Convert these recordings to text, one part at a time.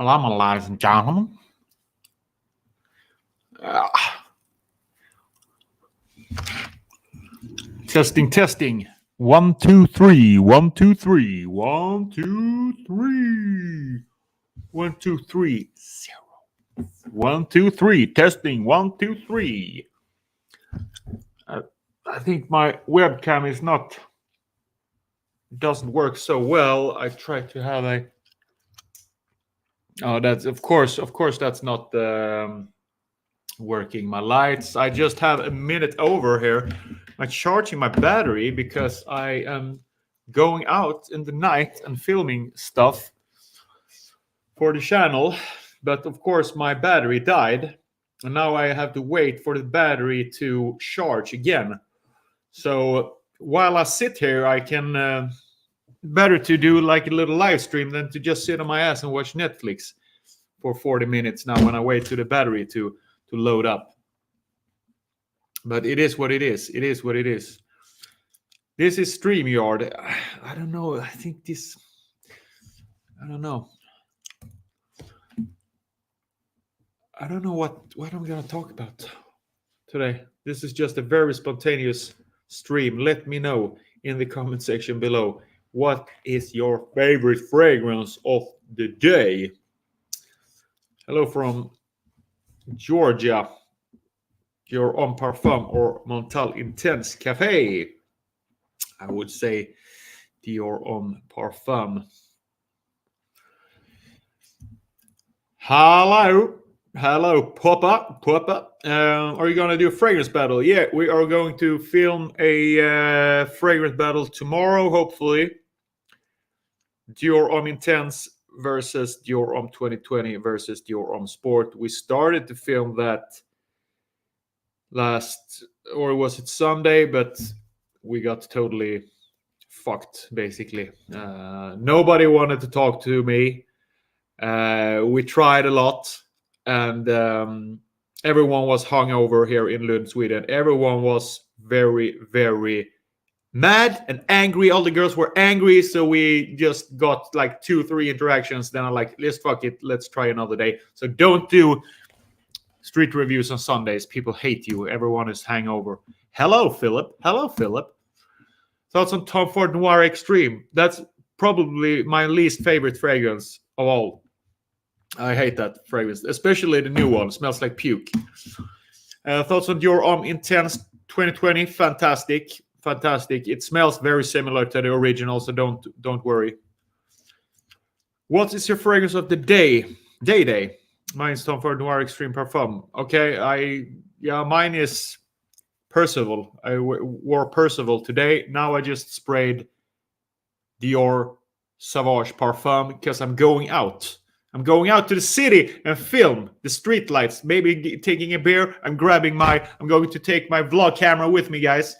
Hello, my ladies and gentlemen. Testing. 1, 2, 3. 1, 2, 3. 1, 2, 3. 1, 2, 3. 0. 1, 2, 3. Testing. 1, 2, 3. I think my webcam doesn't work so well. I tried to have a. Oh, that's of course that's not working. My lights. I just have a minute over here. I'm charging my battery because I am going out in the night and filming stuff for the channel. But of course, my battery died, and now I have to wait for the battery to charge again. So while I sit here, I can better to do like a little live stream than to just sit on my ass and watch Netflix for 40 minutes now when I wait to the battery to load up. But it is what it is. It is what it is. This is StreamYard. I don't know. I think this. I don't know. I don't know what I'm going to talk about today. This is just a very spontaneous stream. Let me know in the comment section below. What is your favorite fragrance of the day? Hello from Georgia. Jour Homme Parfum or Mental Intense Cafe. I would say Jour Homme Parfum. Hello, Papa. Are you going to do a fragrance battle? Yeah, we are going to film a fragrance battle tomorrow, hopefully. Jour Homme Intense versus Jour Homme 2020 versus Jour Homme Sport. We started to film that Sunday, but we got totally fucked, basically. Nobody wanted to talk to me. We tried a lot, and everyone was hungover here in Lund, Sweden. Everyone was very, very mad and angry. All the girls were angry, so we just got like 2-3 interactions. Then I'm like, let's fuck it. Let's try another day. So don't do street reviews on Sundays. People hate you. Everyone is hangover. Hello, Philip. Thoughts on Tom Ford Noir Extreme? That's probably my least favorite fragrance of all. I hate that fragrance, especially the new one. It smells like puke. Thoughts on Jour Homme Intense 2020? Fantastic. It smells very similar to the original, so don't worry. What is your fragrance of the day? Day. Mine's Tom Ford Noir Extreme Parfum. Okay, mine is Percival. I wore Percival today. Now I just sprayed Dior Sauvage Parfum because I'm going out. I'm going out to the city and film the street lights. Maybe taking a beer. I'm going to take my vlog camera with me, guys.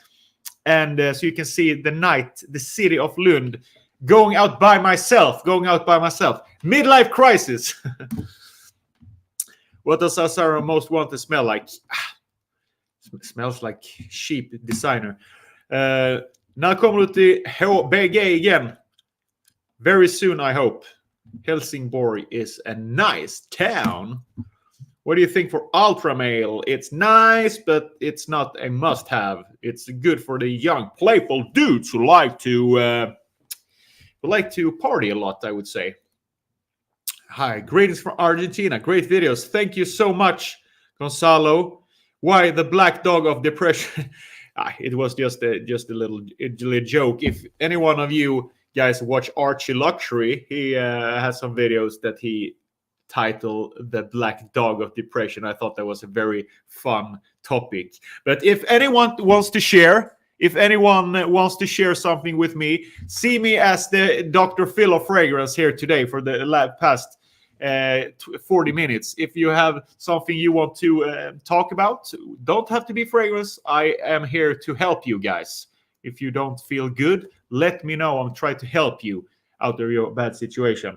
And so you can see the night, the city of Lund. Going out by myself. Midlife crisis. What does Sarah most want to smell like? Smells like cheap designer. När kommer du till HBG igen? Very soon, I hope. Helsingborg is a nice town. What do you think for Ultra Male? It's nice, but it's not a must-have. It's good for the young, playful dudes who like to party a lot, I would say. Hi, greetings from Argentina. Great videos. Thank you so much, Gonzalo. Why the black dog of depression? It was just a little joke. If any one of you guys watch Archie Luxury, he has some videos that he titled The Black Dog of Depression. I thought that was a very fun topic. But if anyone wants to share something with me, see me as the Dr. Phil of Fragrance here today for the past 40 minutes. If you have something you want to talk about, don't have to be fragrance. I am here to help you guys. If you don't feel good, let me know. I'm trying to help you out of your bad situation.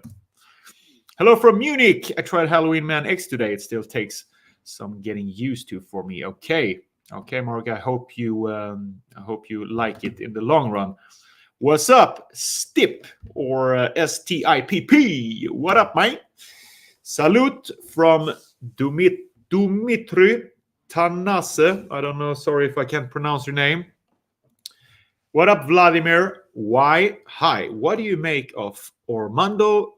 Hello from Munich. I tried Halloween Man X today. It still takes some getting used to for me. Okay, Mark. I hope you like it in the long run. What's up, Stip or STIPP? What up, mate? Salute from Dumitry Tanase. I don't know. Sorry if I can't pronounce your name. What up, Vladimir? Why? Hi. What do you make of Orlando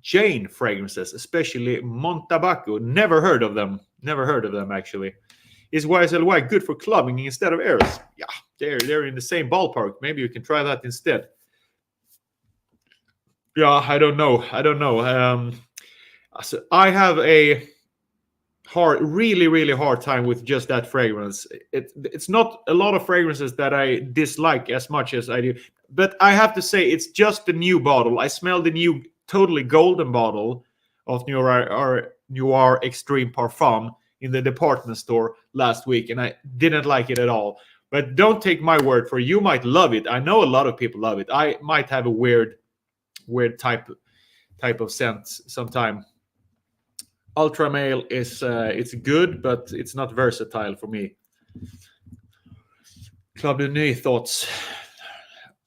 Jane fragrances, especially Montabaco? Never heard of them. Never heard of them, actually. Is YSLY good for clubbing instead of Eros? Yeah, they're in the same ballpark. Maybe you can try that instead. Yeah, I don't know. So I have a really hard time with just that fragrance. It's not a lot of fragrances that I dislike as much as I do, but I have to say it's just the new bottle. I smell the new totally golden bottle of Noir Extreme Parfum in the department store last week, and I didn't like it at all. But don't take my word for it. You might love it. I know a lot of people love it. I might have a weird type of scent sometime. Ultra Male is it's good, but it's not versatile for me. Club de Nuit thoughts.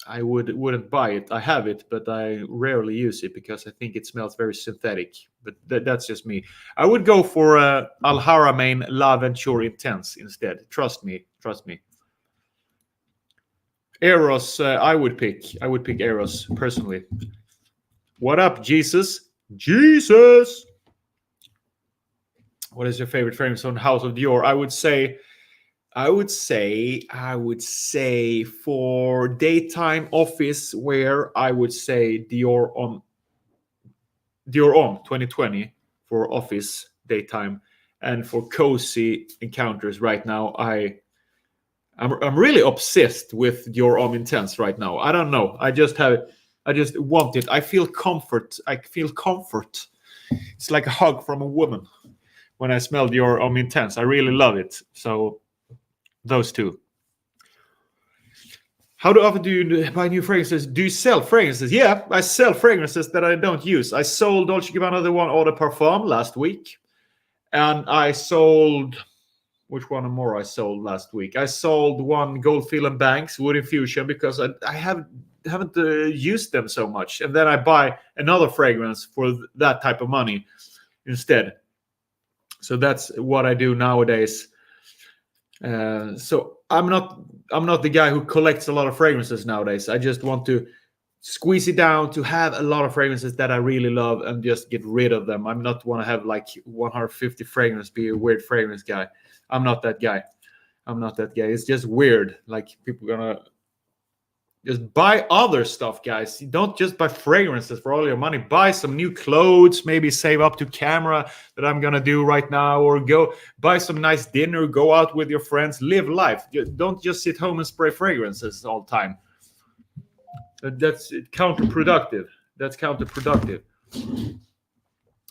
I wouldn't buy it. I have it, but I rarely use it because I think it smells very synthetic. But that's just me. I would go for Al Haramain L'Aventure Intense instead. Trust me. Eros, I would pick Eros personally. What up, Jesus? Jesus! What is your favorite fragrance on House of Dior? I would say for daytime office wear, I would say Dior Homme 2020 for office daytime, and for cozy encounters right now, I'm really obsessed with Dior Homme Intense right now. I don't know. I just want it. I feel comfort. It's like a hug from a woman when I smell Dior Homme Intense. I really love it. So those two. How often do you buy new fragrances? Do you sell fragrances? Yeah, I sell fragrances that I don't use. I sold Dolce & Gabbana the one Eau de Parfum last week. And I sold... Which one more I sold last week? I sold one Goldfield and Banks Wood Infusion because I haven't used them so much. And then I buy another fragrance for that type of money instead. So that's what I do nowadays. So I'm not the guy who collects a lot of fragrances nowadays. I just want to squeeze it down to have a lot of fragrances that I really love and just get rid of them. I'm not want to have like 150 fragrances, be a weird fragrance guy. I'm not that guy. It's just weird. Like people gonna just buy other stuff, guys. You don't just buy fragrances for all your money. Buy some new clothes, maybe save up to camera that I'm gonna do right now, or go buy some nice dinner, go out with your friends, live life. Don't just sit home and spray fragrances all the time. That's counterproductive.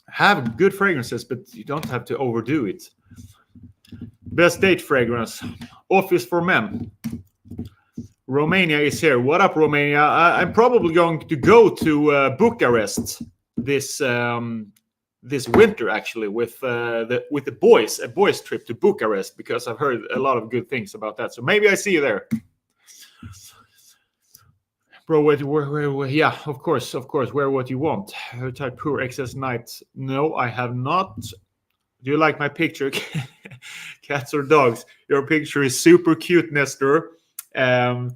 Have good fragrances, but you don't have to overdo it. Best date fragrance, Office for Men. Romania is here. What up, Romania? I'm probably going to go to Bucharest this winter, actually, with the boys, a boys trip to Bucharest, because I've heard a lot of good things about that. So maybe I see you there. Bro, where, yeah, of course, wear what you want. Type poor excess nights. No, I have not. Do you like my picture? Cats or dogs? Your picture is super cute, Nestor. I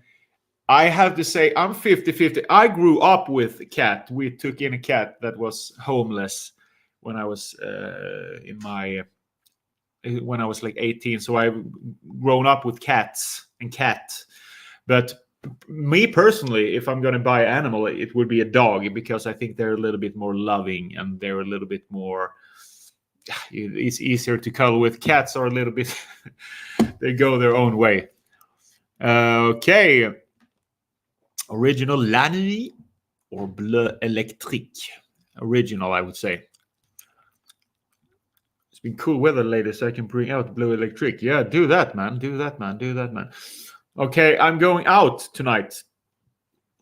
have to say I'm 50-50. I grew up with a cat. We took in a cat that was homeless when I was when I was like 18. So I've grown up with cats and cat. But me personally, if I'm going to buy an animal, it would be a dog, because I think they're a little bit more loving and they're a little bit more... It's easier to cuddle with. Cats are a little bit... they go their own way. Okay. Original La Nuit or Bleu Electrique? Original, I would say. It's been cool weather lately, so I can bring out Bleu Electrique. Yeah, do that, man. Okay, I'm going out tonight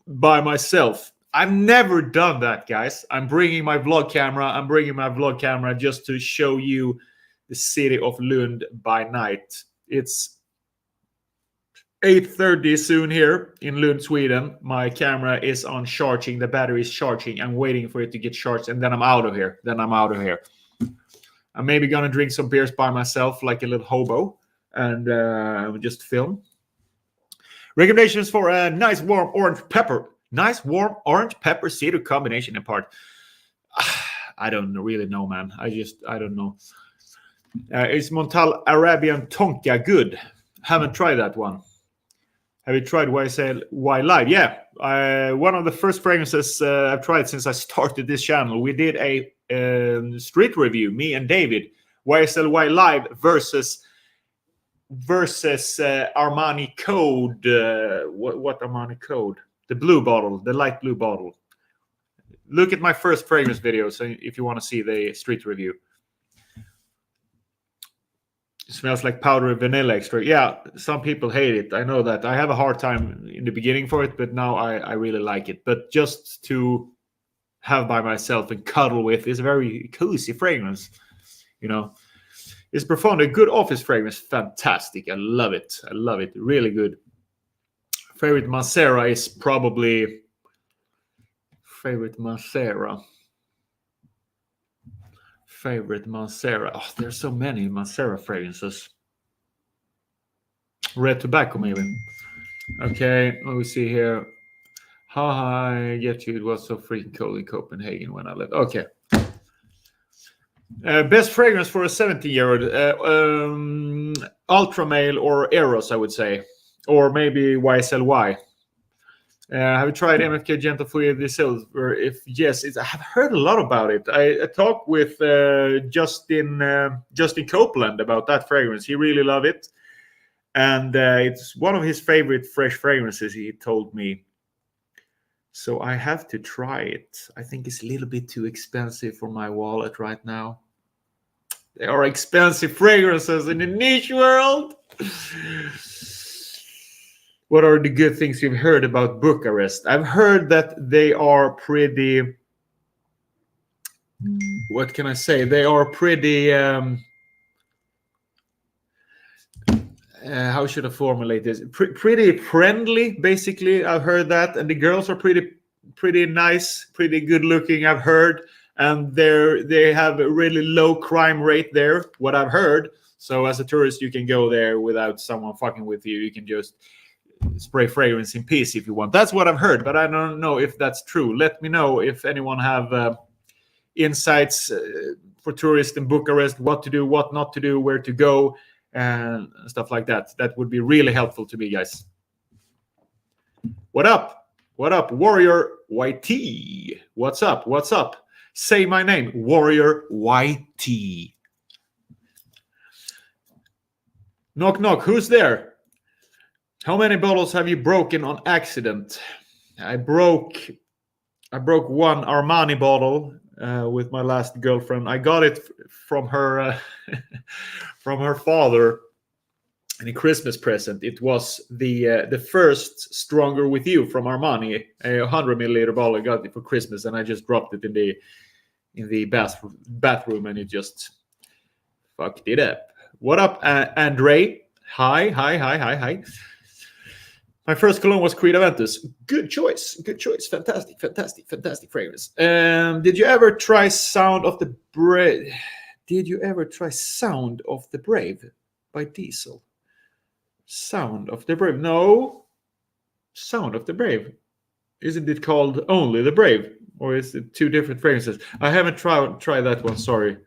by myself. I've never done that, guys. I'm bringing my vlog camera just to show you the city of Lund by night. It's 8:30 soon here in Lund, Sweden. My camera is on charging. The battery is charging. I'm waiting for it to get charged, and then I'm out of here. I'm maybe gonna drink some beers by myself, like a little hobo, and just film. Recommendations for a nice warm orange pepper cider combination in part. I don't really know, man. I don't know. Is Montal Arabian Tonka good? Haven't tried that one. Have you tried YSLY Live? Yeah, one of the first fragrances I've tried since I started this channel. We did a street review, me and David. YSLY Live versus Armani Code. What Armani Code? The blue bottle, the light blue bottle. Look at my first fragrance video, so if you want to see the street review. It smells like powdered vanilla extract. Yeah, some people hate it. I know that. I have a hard time in the beginning for it, but now I really like it. But just to have by myself and cuddle with is a very cozy fragrance. You know, it's profound. A good office fragrance. Fantastic. I love it. Really good. Favorite Mancera is probably Favorite Mancera. Oh, there's so many Mancera fragrances. Red tobacco, maybe. Okay, let me see here. I get you. It was so freaking cold in Copenhagen when I left. Okay. Best fragrance for a 17-year-old. Ultra Male or Eros, I would say. Or maybe YSLY. Have you tried MFK Gentle Fouille de Silver? If yes, I have heard a lot about it. I talked with Justin Copeland about that fragrance. He really loved it. And it's one of his favorite fresh fragrances, he told me. So I have to try it. I think it's a little bit too expensive for my wallet right now. There are expensive fragrances in the niche world. What are the good things you've heard about Bucharest? I've heard that they are pretty... What can I say? They are pretty... how should I formulate this? Pretty friendly, basically. I've heard that. And the girls are pretty nice, pretty good looking, I've heard. And they have a really low crime rate there, what I've heard. So as a tourist, you can go there without someone fucking with you. You can just spray fragrance in peace if you want. That's what I've heard, but I don't know if that's true. Let me know if anyone have insights for tourists in Bucharest, what to do, what not to do, where to go, and stuff like that. That would be really helpful to me, guys. What up? What up, Warrior YT? What's up? What's up? Say my name, Warrior YT. Knock, knock. Who's there? How many bottles have you broken on accident? I broke one Armani bottle with my last girlfriend. I got it from her father in a Christmas present. It was the first Stronger With You from Armani, a 100 milliliter bottle. I got it for Christmas, and I just dropped it in the bathroom, and it just fucked it up. What up, Andre? Hi. My first cologne was Creed Aventus. Good choice. Fantastic fragrance. Did you ever try Sound of the Brave? By Diesel? Sound of the Brave. No. Sound of the Brave. Isn't it called Only the Brave? Or is it two different fragrances? I haven't tried that one, sorry.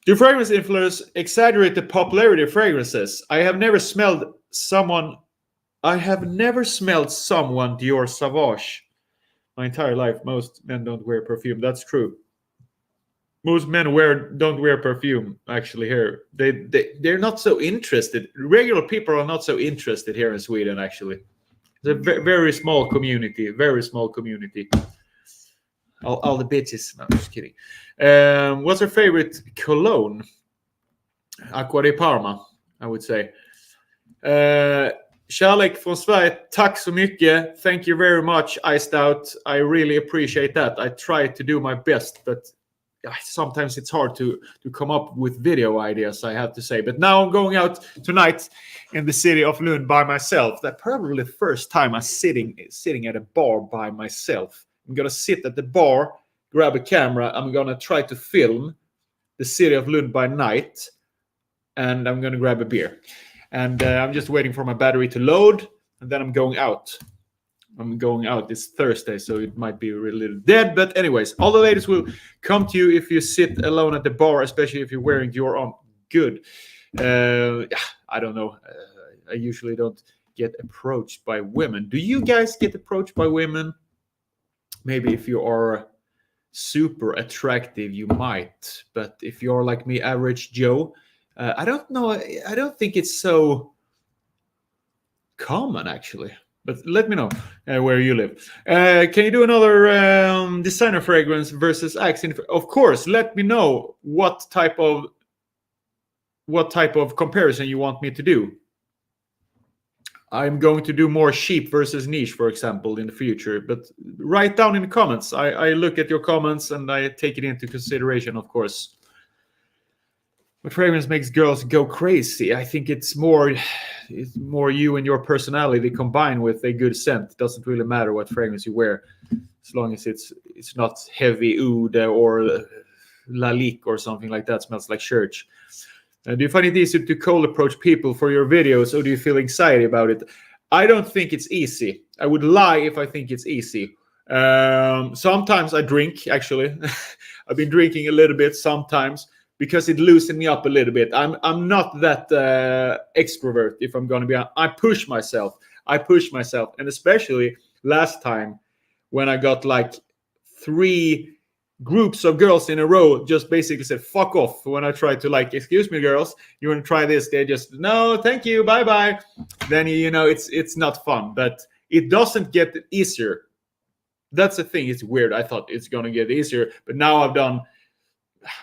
Do fragrance influencers exaggerate the popularity of fragrances? I have never smelled someone Dior Sauvage my entire life. Most men don't wear perfume. That's true. Most men don't wear perfume, actually, here. They're not so interested. Regular people are not so interested here in Sweden, actually. It's a very small community. All the bitches. No, I'm just kidding. What's your favorite cologne? Aqua di Parma, I would say. Kärlek från Sverige. Tack så mycket. Thank you very much, Iced Out. I really appreciate that. I try to do my best, but sometimes it's hard to come up with video ideas, I have to say. But now I'm going out tonight in the city of Lund by myself. That's probably the first time I'm sitting at a bar by myself. I'm gonna sit at the bar, grab a camera. I'm gonna try to film the city of Lund by night, and I'm gonna grab a beer. And I'm just waiting for my battery to load, and then I'm going out. I'm going out this Thursday, so it might be a little dead. But anyways, all the ladies will come to you if you sit alone at the bar, especially if you're wearing your own good. I don't know. I usually don't get approached by women. Do you guys get approached by women? Maybe if you are super attractive, you might. But if you're like me, average Joe, I don't know. I don't think it's so common, actually. But let me know where you live. Can you do another designer fragrance versus Axe? Of course. Let me know what type of comparison you want me to do. I'm going to do more cheap versus niche, for example, in the future. But write down in the comments. I look at your comments and I take it into consideration, of course. What fragrance makes girls go crazy? I think it's more you and your personality combined with a good scent. It doesn't really matter what fragrance you wear, as long as it's not heavy oud or lalique or something like that. Smells like church. Do you find it easy to cold approach people for your videos, or do you feel anxiety about it? I don't think it's easy. I would lie if I think it's easy. Sometimes I drink, actually. I've been drinking a little bit sometimes, because it loosened me up a little bit. I'm not that extrovert, if I'm going to be honest. I push myself, and especially last time when I got like 3 groups of girls in a row just basically said fuck off when I tried to, like, excuse me girls, you want to try this? They just, no thank you, bye bye. Then it's not fun, but it doesn't get easier. That's the thing. It's weird. I thought it's going to get easier, but now I've done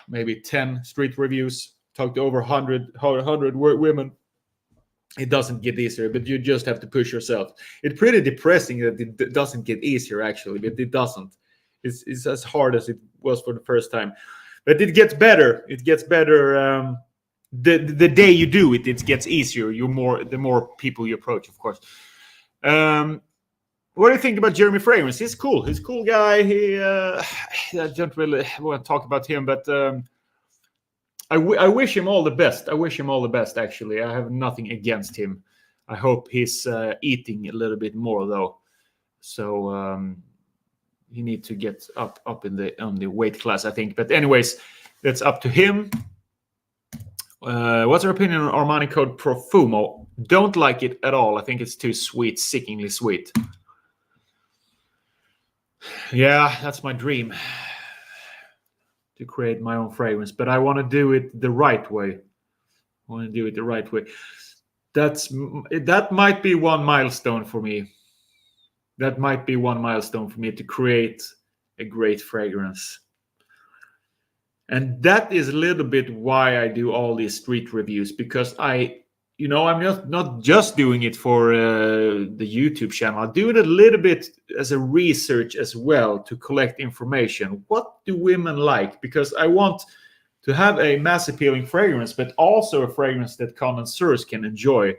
maybe 10 street reviews, talked to over 100 women. It doesn't get easier, but you just have to push yourself. It's pretty depressing that it doesn't get easier, actually, but it doesn't. It's as hard as it was for the first time, but it gets better. It gets better. The day you do it, it gets easier. The more people you approach, of course. What do you think about Jeremy Fragrance? He's cool. He's a cool guy. I don't really want to talk about him, but I wish him all the best. I wish him all the best, actually. I have nothing against him. I hope he's eating a little bit more, though. So he needs to get up on the weight class, I think. But anyways, that's up to him. What's your opinion on Armani Code Profumo? Don't like it at all. I think it's too sweet, sickeningly sweet. Yeah, that's my dream, to create my own fragrance, but I want to do it the right way. That might be one milestone for me. To create a great fragrance. And that is a little bit why I do all these street reviews, because I'm not just doing it for the YouTube channel. I do it a little bit as a research as well, to collect information. What do women like? Because I want to have a mass appealing fragrance, but also a fragrance that connoisseurs can enjoy.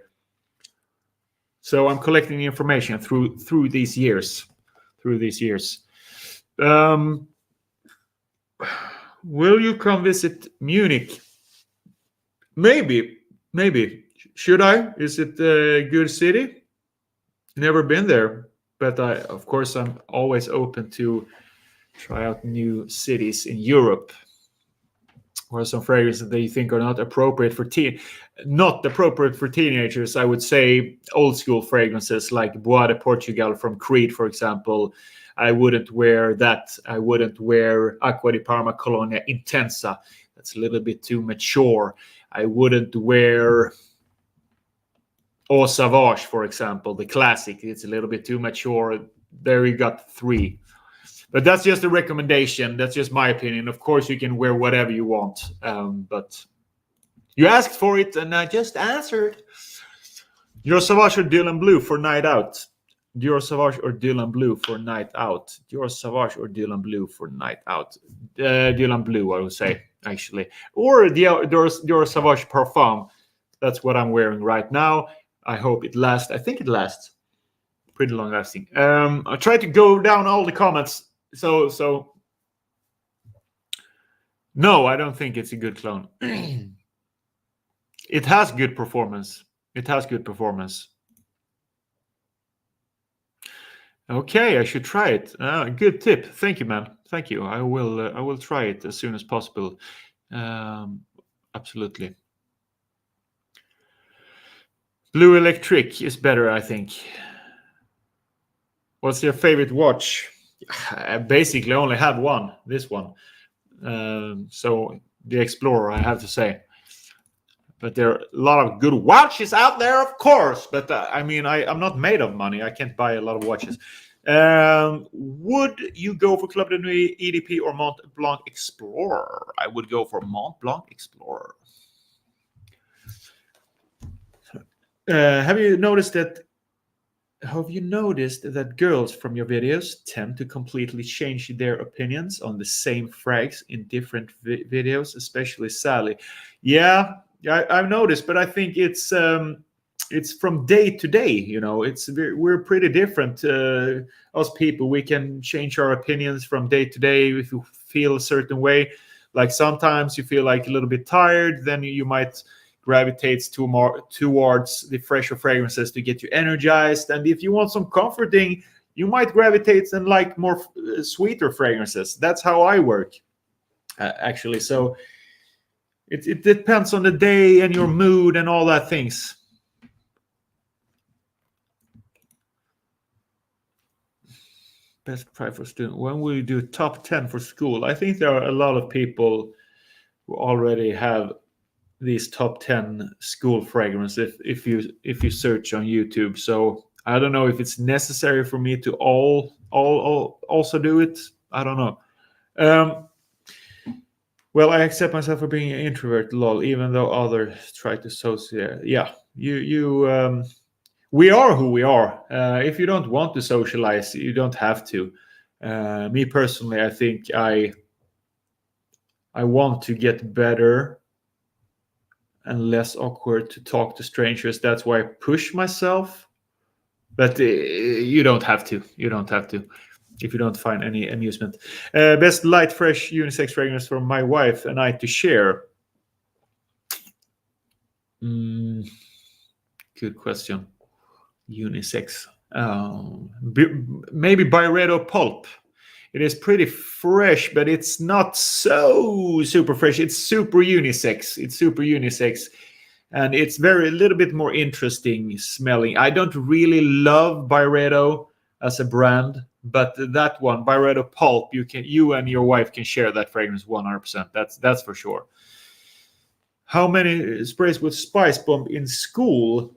So I'm collecting the information through these years. Will you come visit Munich? Maybe. Should I? Is it a good city? Never been there, but of course I'm always open to try out new cities in Europe. Or some fragrances that you think are not appropriate for teenagers. I would say old school fragrances like Bois de Portugal from Crete, for example. I wouldn't wear that. I wouldn't wear Acqua di Parma Colonia Intensa. That's a little bit too mature. I wouldn't wear Eau Sauvage, for example, the classic. It's a little bit too mature. There you got 3. But that's just a recommendation. That's just my opinion. Of course, you can wear whatever you want. But you asked for it, and I just answered. Your Sauvage or Dylan Blue for night out? Dior Sauvage or Dylan Blue for night out? Dior Sauvage or Dylan Blue for night out? Dylan Blue, I would say, actually. Or Dior Sauvage Parfum. That's what I'm wearing right now. I hope it lasts. I think it lasts. Pretty long lasting. I tried to go down all the comments. So no, I don't think it's a good clone. It has good performance. It has good performance. Okay, I should try it. Good tip. Thank you, man. Thank you. I will try it as soon as possible. Absolutely. Blue Electric is better, I think. What's your favorite watch? I basically only have one. This one. So the Explorer, I have to say. But there are a lot of good watches out there, of course. But I mean, I'm not made of money. I can't buy a lot of watches. Would you go for Club de Nuit, EDP, or Mont Blanc Explorer? I would go for Mont Blanc Explorer. Have you noticed that girls from your videos tend to completely change their opinions on the same frags in different videos, especially Sally? Yeah, I've noticed, but I think it's from day to day. You know, we're pretty different. Us people, we can change our opinions from day to day if you feel a certain way. Like sometimes you feel like a little bit tired, then you might gravitate towards the fresher fragrances to get you energized. And if you want some comforting, you might gravitate and like more sweeter fragrances. That's how I work, actually. So it depends on the day and your mood and all that things. Best price for student. When will you do top 10 for school? I think there are a lot of people who already have these top 10 school fragrances if you search on YouTube. So I don't know if it's necessary for me to also do it. I don't know. Well, I accept myself for being an introvert, lol, even though others try to socialize. Yeah, we are who we are. If you don't want to socialize, you don't have to. Me personally, I think I want to get better and less awkward to talk to strangers. That's why I push myself. But you don't have to. You don't have to if you don't find any amusement. Best light, fresh unisex fragrance for my wife and I to share. Good question. Unisex. Maybe Byredo Pulp. It is pretty fresh, but it's not so super fresh. It's super unisex. And it's a little bit more interesting smelling. I don't really love Byredo as a brand, but that one, Byredo Pulp, you and your wife can share that fragrance 100%. That's for sure. How many sprays with Spice Bomb in school?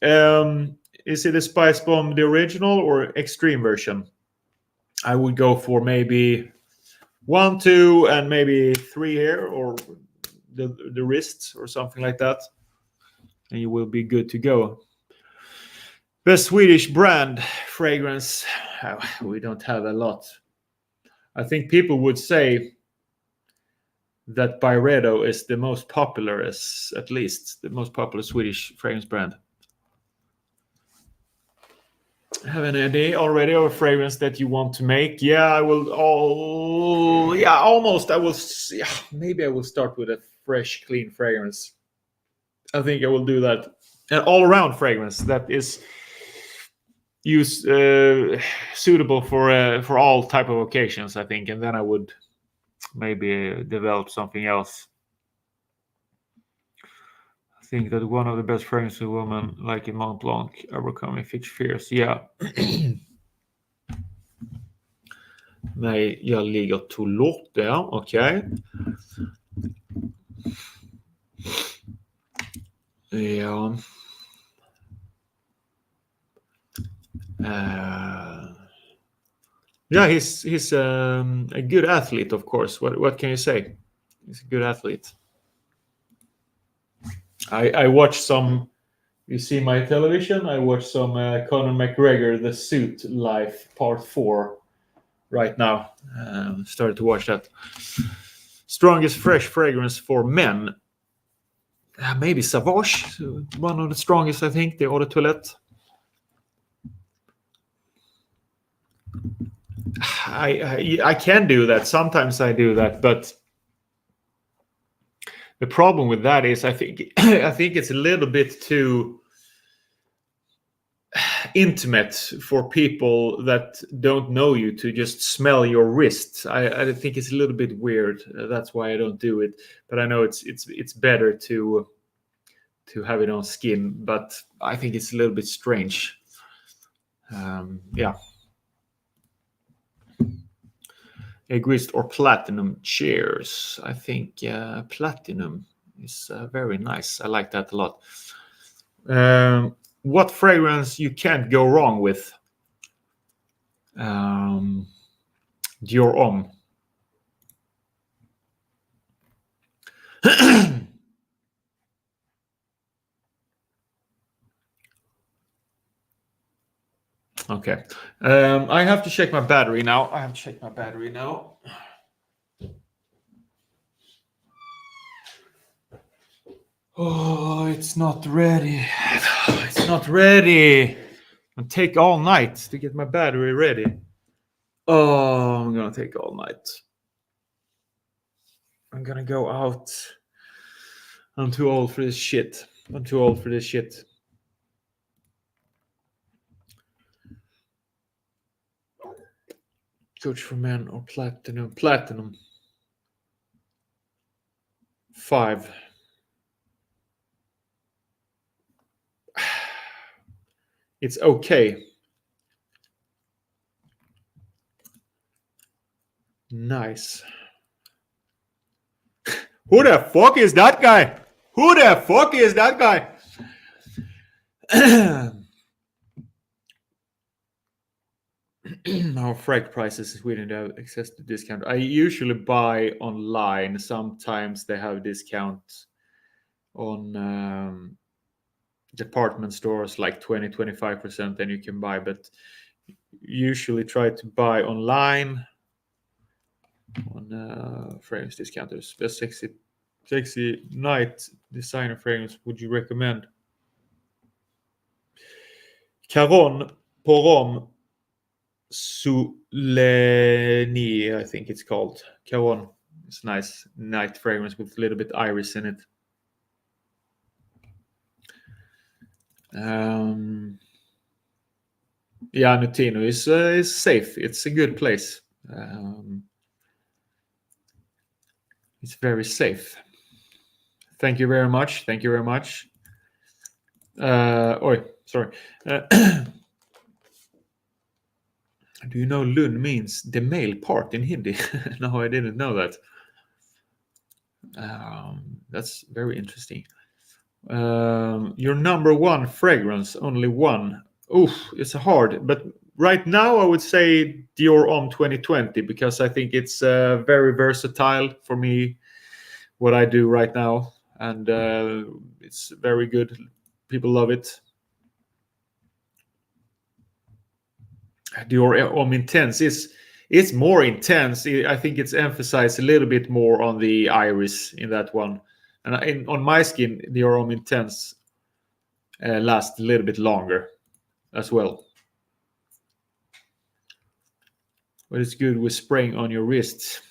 Is it a Spice Bomb, the original or extreme version? I would go for maybe 1, 2, and maybe 3 here, or the wrists or something like that. And you will be good to go. Best Swedish brand fragrance. We don't have a lot. I think people would say that Byredo is the most popular, at least the most popular Swedish fragrance brand. Have an idea already of a fragrance that you want to make? Yeah, I will. Almost. Maybe I will start with a fresh, clean fragrance. I think I will do that. An all-around fragrance that is suitable for all type of occasions, I think, and then I would maybe develop something else. I think that one of the best fragrances a woman like in Mont Blanc, Overcoming Fitch Fears. Yeah. Nej, jag ligger till lort där. Okej. Ja. Yeah, he's a good athlete, of course. What can you say? He's a good athlete. I watched some You see my television? I watch some Conor McGregor, The Suit Life Part 4 right now. Started to watch that. Strongest fresh fragrance for men. Maybe Sauvage, one of the strongest, I think, the Eau de Toilette. I can do that. Sometimes I do that, but the problem with that is I think it's a little bit too intimate for people that don't know you to just smell your wrist. I think it's a little bit weird. That's why I don't do it. But I know it's better to have it on skin. But I think it's a little bit strange. Yeah. Egoist or platinum chairs. I think platinum is very nice. I like that a lot. What fragrance you can't go wrong with? Dior Homme. Okay. I have to check my battery now. Oh, it's not ready. It's not ready. It'll take all night to get my battery ready. Oh, I'm gonna take all night. I'm gonna go out. I'm too old for this shit. Coach for men or platinum? Platinum. 5. It's okay. Nice. Who the fuck is that guy? Our freight prices in Sweden have access to discount. I usually buy online. Sometimes they have discounts on department stores, like 20-25%, then you can buy, but usually try to buy online on fragrance discounters. Best sexy night designer fragrance would you recommend? Caron Porom Souleni, I think it's called. Caron. It's a nice night fragrance with a little bit iris in it. Yeah, Nutino is safe. It's a good place. It's very safe. Thank you very much. Sorry. Do you know Lund means the male part in Hindi? No, I didn't know that. That's very interesting. Your number one fragrance, only one. Oof, it's hard. But right now, I would say Dior Homme 2020 because I think it's very versatile for me, what I do right now. And it's very good. People love it. Dior Homme Intense is more intense. I think it's emphasized a little bit more on the iris in that one. And on my skin, Dior Homme Intense lasts a little bit longer as well. What is good with spraying on your wrists?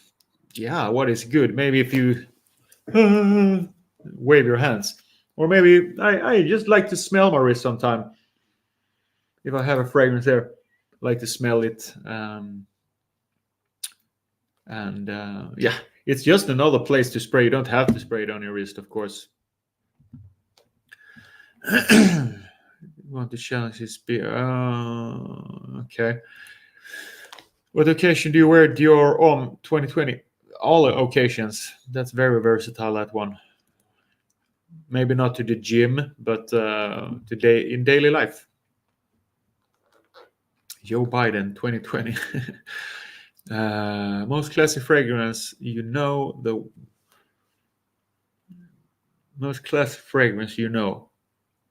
Yeah, what is good? Maybe if you wave your hands. Or maybe I just like to smell my wrist sometime. If I have a fragrance there, I like to smell it. Yeah, it's just another place to spray. You don't have to spray it on your wrist, of course. You want to challenge his spear? Okay. What occasion do you wear Dior Homme 2020? All occasions. That's very versatile, that one. Maybe not to the gym, but today in daily life. Joe Biden 2020. Most classic fragrance, the most classic fragrance,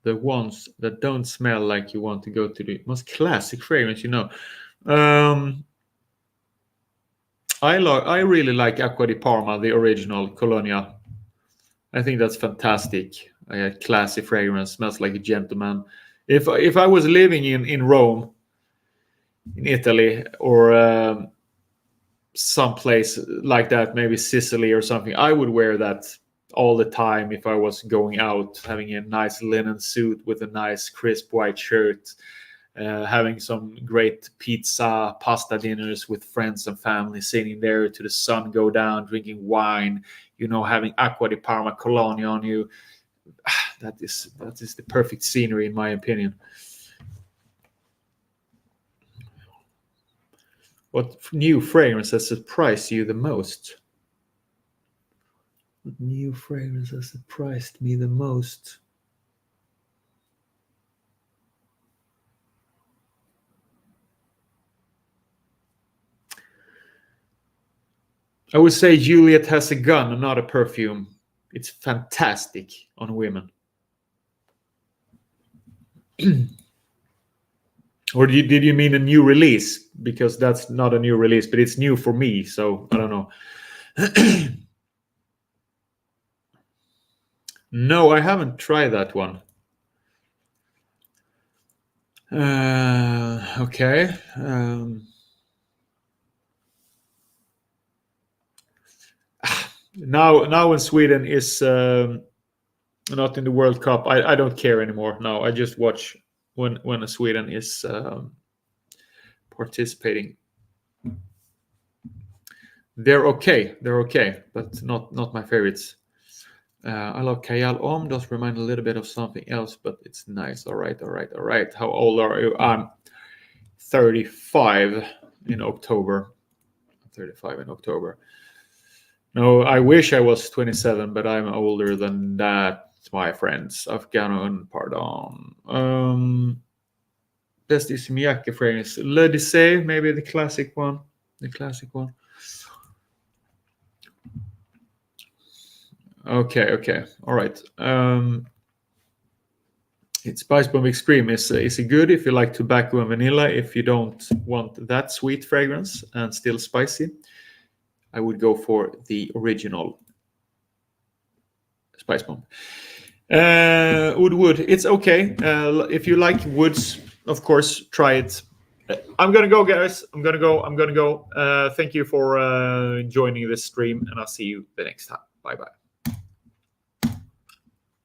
the ones that don't smell like you want to go to the most classic fragrance, I really like Acqua di Parma, the original Colonia. I think that's fantastic. A classy fragrance, smells like a gentleman. If I was living in Rome, in Italy, or someplace like that, maybe Sicily or something, I would wear that all the time if I was going out, having a nice linen suit with a nice crisp white shirt, having some great pizza, pasta dinners with friends and family, sitting there to the sun go down, drinking wine, having Acqua di Parma Cologne on you. That is the perfect scenery, in my opinion. What new fragrance has surprised you the most? What new fragrance has surprised me the most? I would say Juliet Has a Gun, not a perfume. It's fantastic on women. Or did you mean a new release? Because that's not a new release, but it's new for me, so I don't know. No, I haven't tried that one. Okay. Now when Sweden is not in the World Cup, I don't care anymore. No, I just watch when Sweden is participating. They're okay, but not my favorites. I love Kajal Om. Does remind a little bit of something else, but it's nice. All right. How old are you? I'm 35 in October. 35 in October. No, I wish I was 27, but I'm older than that, my friends. Afghanon, pardon. Best is Miyake fragrance. Le Dissé, maybe the classic one. Okay. All right. It's Spice Bomb Extreme is good if you like tobacco and vanilla. If you don't want that sweet fragrance and still spicy, I would go for the original Spice Bomb. Wood. It's okay. If you like woods, of course, try it. I'm gonna go, guys. I'm gonna go. Thank you for joining this stream, and I'll see you the next time. Bye.